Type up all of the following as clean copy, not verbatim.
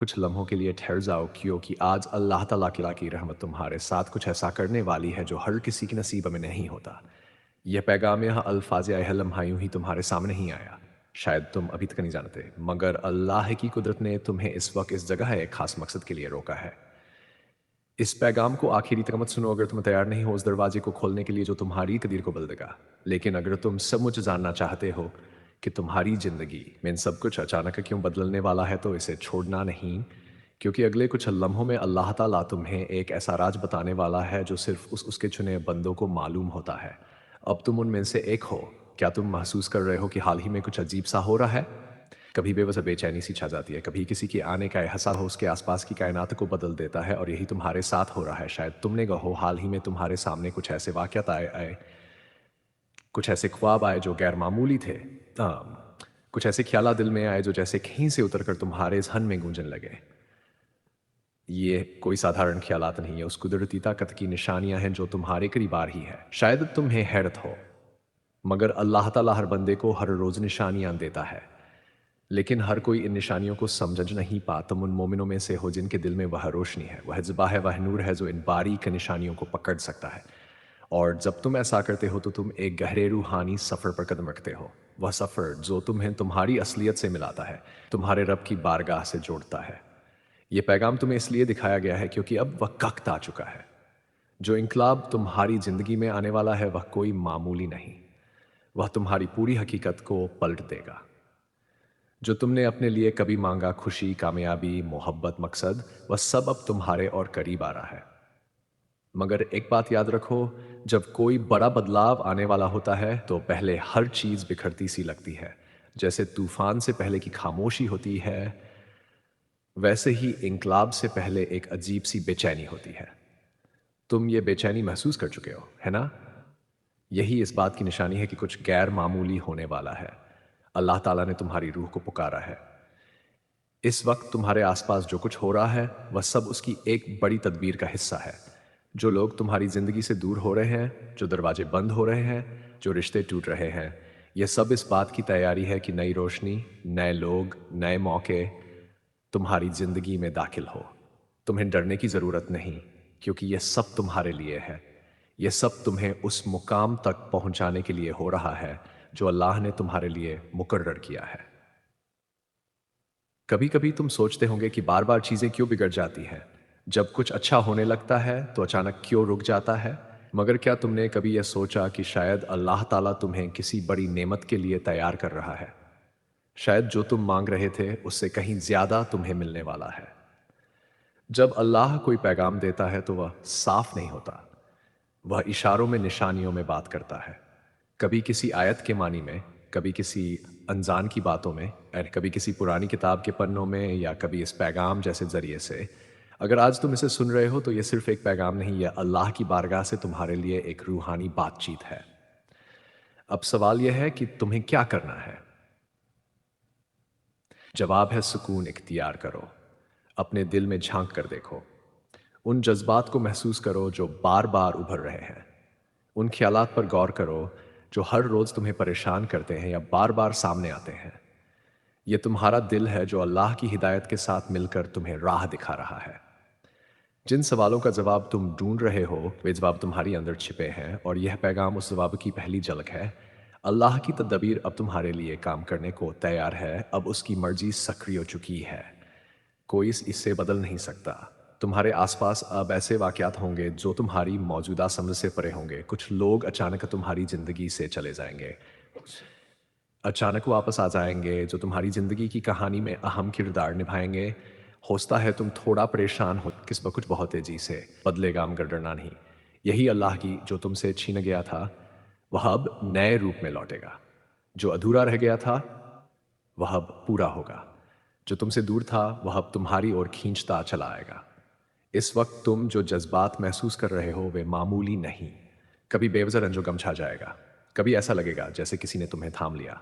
कुछ लम्हों के लिए ठहर जाओ क्योंकि आज अल्लाह ताला की रहमत तुम्हारे साथ कुछ ऐसा करने वाली है जो हर किसी के नसीब में नहीं होता। यह पैगाम यहाँ अल्फाज लम्हा यूं ही तुम्हारे सामने ही आया। शायद तुम अभी तक नहीं जानते, मगर अल्लाह की कुदरत ने तुम्हें इस वक्त इस जगह एक खास मकसद के लिए रोका है। इस पैगाम को आखिरी तक मत सुनो अगर तुम तैयार नहीं हो उस दरवाजे को खोलने के लिए जो तुम्हारी तकदीर को बदल देगा। लेकिन अगर तुम सचमुच जानना चाहते हो कि तुम्हारी जिंदगी में इन सब कुछ अचानक क्यों बदलने वाला है तो इसे छोड़ना नहीं, क्योंकि अगले कुछ लम्हों में अल्लाह ताला तुम्हें एक ऐसा राज बताने वाला है जो सिर्फ उसके चुने बंदों को मालूम होता है। अब तुम उनमें से एक हो। क्या तुम महसूस कर रहे हो कि हाल ही में कुछ अजीब सा हो रहा है? कभी बेवजह बेचैनी सी छा जाती है, कभी किसी के आने का एहसास हो उसके आसपास की कायनात को बदल देता है, और यही तुम्हारे साथ हो रहा है। शायद तुमने कहो हाल ही में तुम्हारे सामने कुछ ऐसे वाक़यात आए, कुछ ऐसे ख्वाब आए जो गैर मामूली थे। कुछ ऐसे ख्याल दिल में आए जो जैसे कहीं से उतरकर तुम्हारे ज़हन में गूंजन लगे। ये कोई साधारण ख्यालात नहीं है, उस कुदरती ताकत की निशानियां हैं जो तुम्हारे करीब आ रही है। शायद तुम्हें हैरत हो, मगर अल्लाह ताला हर बंदे को हर रोज़ निशानियां देता है, लेकिन हर कोई इन निशानियों को समझ नहीं पा। तुम उन मोमिनों में से हो जिनके दिल में वह रोशनी है, वह ज़िबा है, वह नूर है जो इन बारीक निशानियों को पकड़ सकता है। और जब तुम ऐसा करते हो तो तुम एक गहरे रूहानी सफ़र पर कदम रखते हो। वह सफ़र जो तुम्हें तुम्हारी असलियत से मिलाता है, तुम्हारे रब की बारगाह से जोड़ता है। ये पैगाम तुम्हें इसलिए दिखाया गया है क्योंकि अब वक्त आ चुका है। जो इनकलाब तुम्हारी ज़िंदगी में आने वाला है वह कोई मामूली नहीं, वह तुम्हारी पूरी हकीकत को पलट देगा। जो तुमने अपने लिए कभी मांगा, खुशी, कामयाबी, मोहब्बत, मकसद, वह सब अब तुम्हारे और करीब आ रहा है। मगर एक बात याद रखो, जब कोई बड़ा बदलाव आने वाला होता है तो पहले हर चीज़ बिखरती सी लगती है। जैसे तूफान से पहले की खामोशी होती है, वैसे ही इंकलाब से पहले एक अजीब सी बेचैनी होती है। तुम ये बेचैनी महसूस कर चुके हो, है ना? यही इस बात की निशानी है कि कुछ गैर मामूली होने वाला है। अल्लाह ताला ने तुम्हारी रूह को पुकारा है। इस वक्त तुम्हारे आसपास जो कुछ हो रहा है वह सब उसकी एक बड़ी तदबीर का हिस्सा है। जो लोग तुम्हारी जिंदगी से दूर हो रहे हैं, जो दरवाजे बंद हो रहे हैं, जो रिश्ते टूट रहे हैं, यह सब इस बात की तैयारी है कि नई रोशनी, नए लोग, नए मौके तुम्हारी जिंदगी में दाखिल हो। तुम्हें डरने की जरूरत नहीं, क्योंकि यह सब तुम्हारे लिए है। यह सब तुम्हें उस मुकाम तक पहुंचाने के लिए हो रहा है जो अल्लाह ने तुम्हारे लिए मुकर्रर किया है। कभी कभी तुम सोचते होंगे कि बार बार चीजें क्यों बिगड़ जाती हैं। जब कुछ अच्छा होने लगता है तो अचानक क्यों रुक जाता है। मगर क्या तुमने कभी यह सोचा कि शायद अल्लाह ताला तुम्हें किसी बड़ी नेमत के लिए तैयार कर रहा है। शायद जो तुम मांग रहे थे उससे कहीं ज्यादा तुम्हें मिलने वाला है। जब अल्लाह कोई पैगाम देता है तो वह साफ नहीं होता, वह इशारों में, निशानियों में बात करता है। कभी किसी आयत के मानी में, कभी किसी अनजान की बातों में, और कभी किसी पुरानी किताब के पन्नों में, या कभी इस पैगाम जैसे जरिए से। अगर आज तुम इसे सुन रहे हो तो यह सिर्फ एक पैगाम नहीं, यह अल्लाह की बारगाह से तुम्हारे लिए एक रूहानी बातचीत है। अब सवाल यह है कि तुम्हें क्या करना है। जवाब है सुकून इख्तियार करो। अपने दिल में झांक कर देखो। उन जज्बात को महसूस करो जो बार बार उभर रहे हैं। उन ख्यालात पर गौर करो जो हर रोज तुम्हें परेशान करते हैं या बार बार सामने आते हैं। यह तुम्हारा दिल है जो अल्लाह की हिदायत के साथ मिलकर तुम्हें राह दिखा रहा है। जिन सवालों का जवाब तुम ढूंढ रहे हो वे जवाब तुम्हारी अंदर छिपे हैं, और यह पैगाम उस जवाब की पहली झलक है। अल्लाह की तदबीर अब तुम्हारे लिए काम करने को तैयार है। अब उसकी मर्जी सक्रिय हो चुकी है। कोई इससे बदल नहीं सकता। तुम्हारे आसपास अब ऐसे वाकयात होंगे जो तुम्हारी मौजूदा समझ से परे होंगे। कुछ लोग अचानक तुम्हारी जिंदगी से चले जाएंगे, अचानक वापस आ जाएंगे जो तुम्हारी जिंदगी की कहानी में अहम किरदार निभाएंगे। होता है तुम थोड़ा परेशान हो, किस कुछ बहुत तेजी से बदलेगा, मगर डरना नहीं। यही अल्लाह की जो तुमसे छीन गया था वह अब नए रूप में लौटेगा। जो अधूरा रह गया था वह अब पूरा होगा। जो तुमसे दूर था वह अब तुम्हारी ओर खींचता चला आएगा। इस वक्त तुम जो जज्बात महसूस कर रहे हो वे मामूली नहीं। कभी बेवजह रंजो गम छा जाएगा, कभी ऐसा लगेगा जैसे किसी ने तुम्हें थाम लिया,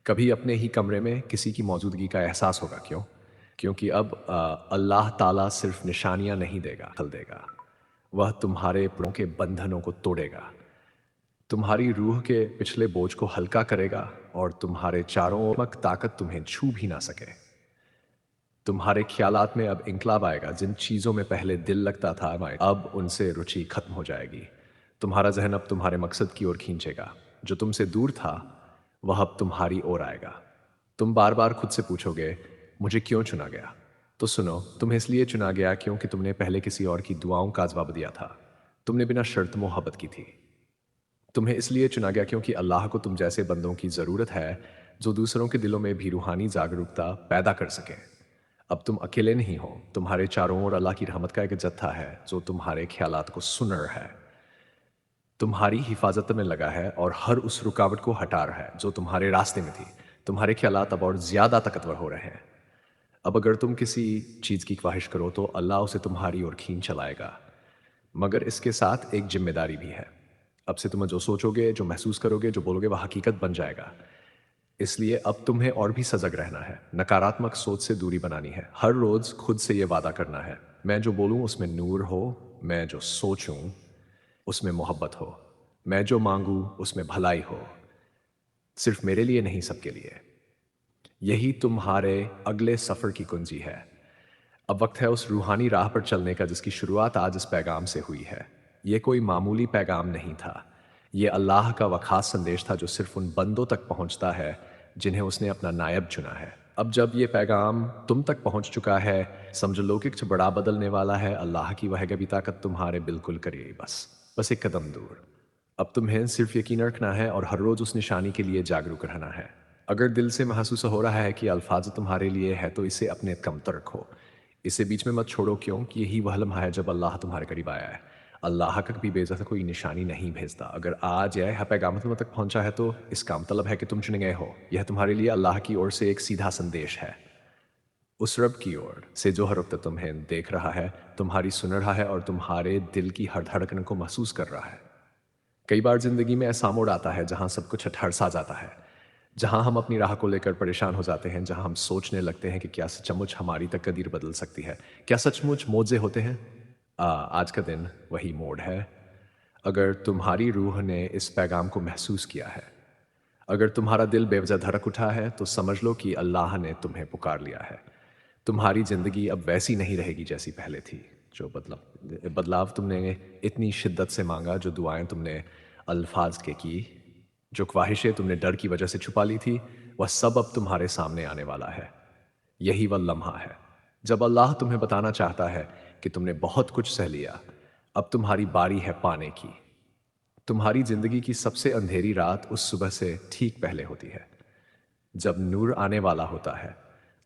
कभी अपने ही कमरे में किसी की मौजूदगी का एहसास होगा। क्यों? क्योंकि अब अल्लाह ताला सिर्फ निशानियां नहीं देगा, खल देगा। वह तुम्हारे प्राणों के बंधनों को तोड़ेगा, तुम्हारी रूह के पिछले बोझ को हल्का करेगा, और तुम्हारे चारों ओर ताकत तुम्हें छू भी ना सके। तुम्हारे ख्यालात में अब इंकलाब आएगा। जिन चीज़ों में पहले दिल लगता था, अब उनसे रुचि खत्म हो जाएगी। तुम्हारा ज़हन अब तुम्हारे मकसद की ओर खींचेगा। जो तुमसे दूर था, वह अब तुम्हारी ओर आएगा। तुम बार-बार खुद से पूछोगे, मुझे क्यों चुना गया? तो सुनो, तुम्हें इसलिए चुना गया क्योंकि तुमने पहले किसी और की दुआओं का जवाब दिया था। तुमने बिना शर्त मोहब्बत की थी। तुम्हें इसलिए चुना गया क्योंकि अल्लाह को तुम जैसे बंदों की ज़रूरत है, जो दूसरों के दिलों में भी रूहानी जागरूकता पैदा कर सकें। अब तुम अकेले नहीं हो, तुम्हारे चारों ओर अल्लाह की रहमत का एक जत्था है, जो तुम्हारे ख्यालात को सुन रहा है, तुम्हारी हिफाजत में लगा है और हर उस रुकावट को हटा रहा है, जो तुम्हारे रास्ते में थी। तुम्हारे ख्यालात अब और ज़्यादा ताकतवर हो रहे हैं। अब अगर तुम किसी चीज़ की ख्वाहिश करो, तो अल्लाह उसे तुम्हारी ओर खींच चलाएगा। मगर इसके साथ एक ज़िम्मेदारी भी है। अब से तुम जो सोचोगे, जो महसूस करोगे, जो बोलोगे, वह हकीकत बन जाएगा। इसलिए अब तुम्हें और भी सजग रहना है। नकारात्मक सोच से दूरी बनानी है। हर रोज़ खुद से ये वादा करना है, मैं जो बोलूँ उसमें नूर हो, मैं जो सोचूँ उसमें मोहब्बत हो, मैं जो माँगूँ उसमें भलाई हो, सिर्फ़ मेरे लिए नहीं सबके लिए। यही तुम्हारे अगले सफ़र की कुंजी है। अब वक्त है उस रूहानी राह पर चलने का जिसकी शुरुआत आज इस पैगाम से हुई है। ये कोई मामूली पैगाम नहीं था। ये अल्लाह का वह खास संदेश था जो सिर्फ उन बंदों तक पहुंचता है जिन्हें उसने अपना नायब चुना है। अब जब ये पैगाम तुम तक पहुंच चुका है, समझो लो कि कुछ बड़ा बदलने वाला है। अल्लाह की वह गैबी ताकत तुम्हारे बिल्कुल करीब, बस एक कदम दूर। अब तुम्हें सिर्फ यकीन रखना है और हर रोज उस निशानी के लिए जागरूक रहना है। अगर दिल से महसूस हो रहा है कि अल्फाज तुम्हारे लिए है, तो इसे अपने कम तर रखो। इसे बीच में मत छोड़ो, क्योंकि यही वह लम्हा है जब अल्लाह तुम्हारे करीब आया है। अल्लाह का कभी बेइज्जत कोई निशानी नहीं भेजता। अगर आज यह पैगाम तुम तक पहुंचा है, तो इसका मतलब है कि तुम चुने गए हो। यह तुम्हारे लिए अल्लाह की ओर से एक सीधा संदेश है, उस रब की ओर से जो हर वक्त तुम्हें देख रहा है, तुम्हारी सुन रहा है और तुम्हारे दिल की हर धड़कन को महसूस कर रहा है। कई बार जिंदगी में ऐसा मोड़ आता है जहां सब कुछ ठरसा जाता है, जहां हम अपनी राह को लेकर परेशान हो जाते हैं, जहां हम सोचने लगते हैं कि क्या सचमुच हमारी तकदीर बदल सकती है, क्या सचमुच मोजे होते हैं। आज का दिन वही मोड़ है। अगर तुम्हारी रूह ने इस पैगाम को महसूस किया है, अगर तुम्हारा दिल बेवजह धड़क उठा है, तो समझ लो कि अल्लाह ने तुम्हें पुकार लिया है। तुम्हारी जिंदगी अब वैसी नहीं रहेगी जैसी पहले थी। जो बदलाव बदलाव तुमने इतनी शिद्दत से मांगा, जो दुआएं तुमने अल्फाज के की, जो ख्वाहिशें तुमने डर की वजह से छुपा ली थी, वह सब अब तुम्हारे सामने आने वाला है। यही वह लम्हा है जब अल्लाह तुम्हें बताना चाहता है कि तुमने बहुत कुछ सह लिया, अब तुम्हारी बारी है पाने की। तुम्हारी जिंदगी की सबसे अंधेरी रात उस सुबह से ठीक पहले होती है, जब नूर आने वाला होता है।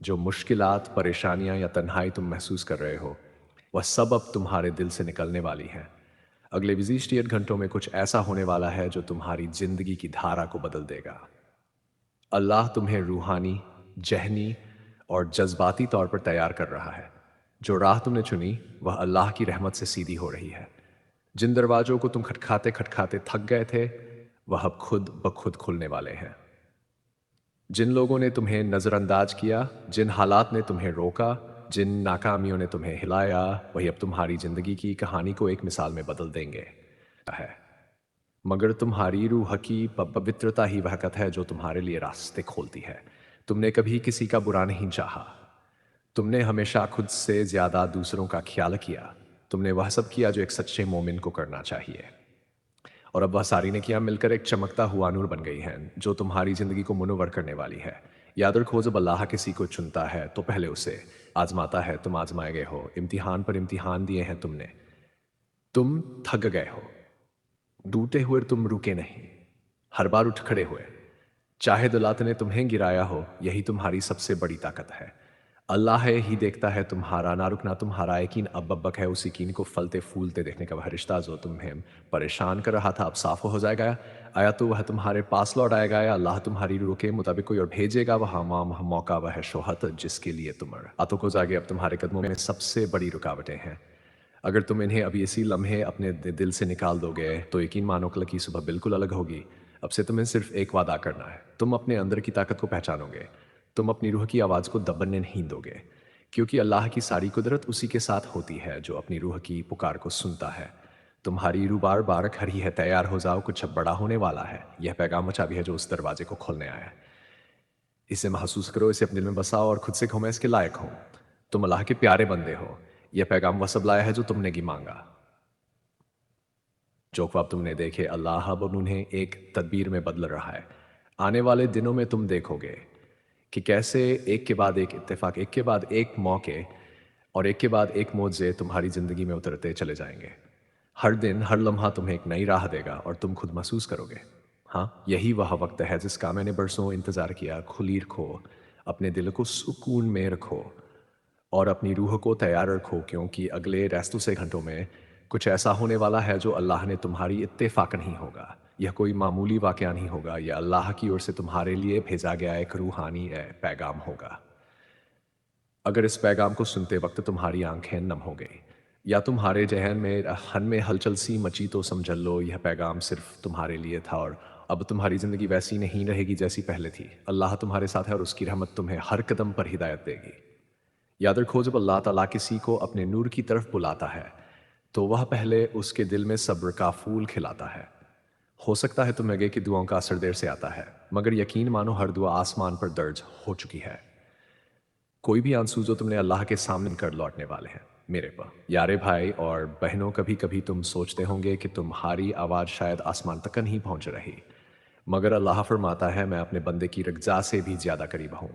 जो मुश्किलात, परेशानियां या तन्हाई तुम महसूस कर रहे हो, वह सब अब तुम्हारे दिल से निकलने वाली हैं। अगले 20 घंटों में कुछ ऐसा होने वाला है जो तुम्हारी जिंदगी की धारा को बदल देगा। अल्लाह तुम्हें रूहानी, जहनी और जज्बाती तौर पर तैयार कर रहा है। जो राह तुमने चुनी, वह अल्लाह की रहमत से सीधी हो रही है। जिन दरवाजों को तुम खटखाते खटखाते थक गए थे, वह अब खुद ब खुद खुलने वाले हैं। जिन लोगों ने तुम्हें नज़रअंदाज किया, जिन हालात ने तुम्हें रोका, जिन नाकामियों ने तुम्हें हिलाया, वही अब तुम्हारी जिंदगी की कहानी को एक मिसाल में बदल देंगे है। मगर तुम्हारी रूह की पवित्रता ही वह कथ है जो तुम्हारे लिए रास्ते खोलती है। तुमने कभी किसी का बुरा नहीं चाहा। तुमने हमेशा खुद से ज्यादा दूसरों का ख्याल किया। तुमने वह सब किया जो एक सच्चे मोमिन को करना चाहिए। और अब वह सारी ने किया मिलकर एक चमकता हुआ नूर बन गई हैं, जो तुम्हारी जिंदगी को मुनव्वर करने वाली है। याद रखो, जब अल्लाह किसी को चुनता है, तो पहले उसे आजमाता है। तुम आजमाए गए हो, इम्तिहान पर इम्तिहान दिए हैं तुमने। तुम थक गए हो, टूटे हुए तुम रुके नहीं, हर बार उठ खड़े हुए। चाहे दौलत ने तुम्हें गिराया हो, यही तुम्हारी सबसे बड़ी ताकत है। अल्लाह ही देखता है तुम्हारा ना रुकना, तुम्हारा यकीन अब बक है। उस यकीन को फलते फूलते देखने का वह रिश्ता जो तुम्हें परेशान कर रहा था, अब साफ हो जाएगा। आया तो वह तुम्हारे पास लौट आएगा, या अल्लाह तुम्हारी रूह के मुताबिक कोई और भेजेगा। वह मौका, वह शोहत जिसके लिए तुम आतों को जागे। अब तुम्हारे कदमों में सबसे बड़ी रुकावटें हैं। अगर तुम इन्हें अभी इसी लम्हे अपने दिल से निकाल दोगे, तो यकीन मानो कल की सुबह बिल्कुल अलग होगी। अब से तुम्हें सिर्फ एक वादा करना है, तुम अपने अंदर की ताकत को पहचानोगे। तुम अपनी रूह की आवाज़ को दबने नहीं दोगे, क्योंकि अल्लाह की सारी कुदरत उसी के साथ होती है जो अपनी रूह की पुकार को सुनता है। तुम्हारी रूह बार बार खड़ी है, तैयार हो जाओ, कुछ अब बड़ा होने वाला है। यह पैगाम चाबी है जो उस दरवाजे को खोलने आया है। इसे महसूस करो, इसे अपने दिल में बसाओ और खुद से कहो, मैं इसके लायक हूँ। तुम अल्लाह के प्यारे बंदे हो। यह पैगाम वह सब लाया है जो तुमने की मांगा। जो ख्वाब तुमने देखे अल्लाह अब उन्हें एक तदबीर में बदल रहा है। आने वाले दिनों में तुम देखोगे कि कैसे एक के बाद एक इत्तेफाक, एक के बाद एक मौके और एक के बाद एक मोज़े तुम्हारी ज़िंदगी में उतरते चले जाएंगे। हर दिन, हर लम्हा तुम्हें एक नई राह देगा और तुम खुद महसूस करोगे, हाँ, यही वह वक्त है जिसका मैंने बरसों इंतज़ार किया। खुली रखो, अपने दिल को सुकून में रखो और अपनी रूह को तैयार रखो, क्योंकि अगले रेस्तों से घंटों में कुछ ऐसा होने वाला है जो अल्लाह ने तुम्हारी इत्तेफाक नहीं होगा। यह कोई मामूली वाक़या नहीं होगा, यह अल्लाह की ओर से तुम्हारे लिए भेजा गया एक रूहानी पैगाम होगा। अगर इस पैगाम को सुनते वक्त तुम्हारी आंखें नम हो गई या तुम्हारे जहन में हलचल सी मची, तो समझ लो यह पैगाम सिर्फ तुम्हारे लिए था और अब तुम्हारी ज़िंदगी वैसी नहीं रहेगी जैसी पहले थी। अल्लाह तुम्हारे साथ है और उसकी रहमत तुम्हें हर कदम पर हिदायत देगी। याद रखो, जब अल्लाह ताला किसी को अपने नूर की तरफ बुलाता है तो वह पहले उसके दिल में सब्र का फूल खिलाता है। हो सकता है तुम्हें लगे कि दुआओं का असर देर से आता है, मगर यकीन मानो हर दुआ आसमान पर दर्ज हो चुकी है। कोई भी आंसू जो तुमने अल्लाह के सामने कर लौटने वाले हैं मेरे पर। यारे भाई और बहनों, कभी कभी तुम सोचते होंगे कि तुम्हारी आवाज़ शायद आसमान तक नहीं पहुंच रही, मगर अल्लाह फरमाता है मैं अपने बंदे की रज़ा से भी ज़्यादा करीब हूँ।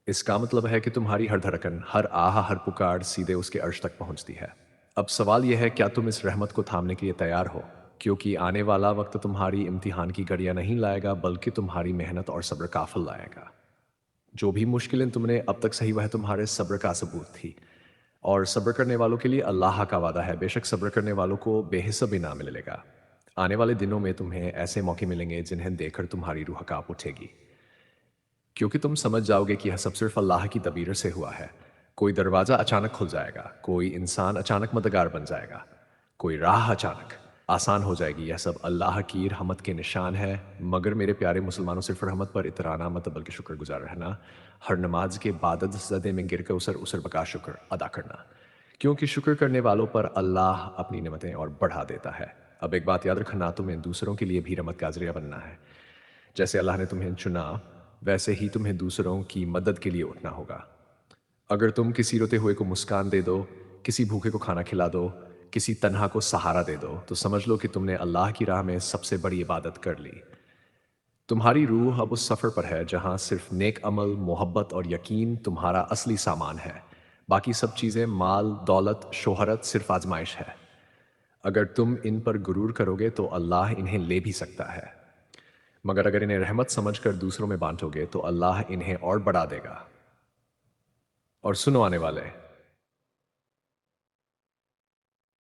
इसका मतलब है कि तुम्हारी हर धड़कन, हर आह, हर पुकार सीधे उसके अर्श तक पहुंचती है। अब सवाल यह है, क्या तुम इस रहमत को थामने के लिए तैयार हो? क्योंकि आने वाला वक्त तुम्हारी इम्तिहान की घड़ियां नहीं लाएगा, बल्कि तुम्हारी मेहनत और सब्र का फल लाएगा। जो भी मुश्किलें तुमने अब तक सही, वह तुम्हारे सब्र का सबूत थी। और सब्र करने वालों के लिए अल्लाह का वादा है, बेशक सब्र करने वालों को बेहिसाब इनाम मिलेगा। आने वाले दिनों में तुम्हें ऐसे मौके मिलेंगे जिन्हें देखकर तुम्हारी रूह कांप उठेगी, क्योंकि तुम समझ जाओगे कि यह सब सिर्फ अल्लाह की तबीर से हुआ है। कोई दरवाज़ा अचानक खुल जाएगा, कोई इंसान अचानक मददगार बन जाएगा, कोई राह अचानक आसान हो जाएगी। यह सब अल्लाह की रहमत के निशान है। मगर मेरे प्यारे मुसलमानों, सिर्फ रहमत पर इतराना मत, बल्कि शुक्रगुजार रहना। हर नमाज के बाद सजदे में गिर कर उसर बका शुक्र अदा करना, क्योंकि शुक्र करने वालों पर अल्लाह अपनी नेमतें और बढ़ा देता है। अब एक बात याद रखना, तुम्हें दूसरों के लिए भी रहमत का जरिया बनना है। जैसे अल्लाह ने तुम्हें चुना, वैसे ही तुम्हें दूसरों की मदद के लिए उठना होगा। अगर तुम किसी रोते हुए को मुस्कान दे दो, किसी भूखे को खाना खिला दो, किसी तन्हा को सहारा दे दो, तो समझ लो कि तुमने अल्लाह की राह में सबसे बड़ी इबादत कर ली। तुम्हारी रूह अब उस सफ़र पर है जहां सिर्फ नेक अमल, मोहब्बत और यकीन तुम्हारा असली सामान है। बाकी सब चीज़ें, माल, दौलत, शोहरत, सिर्फ आजमाइश है। अगर तुम इन पर गुरूर करोगे तो अल्लाह इन्हें ले भी सकता है, मगर अगर इन्हें रहमत समझकर दूसरों में बांटोगे तो अल्लाह इन्हें और बढ़ा देगा। और सुनो आने वाले,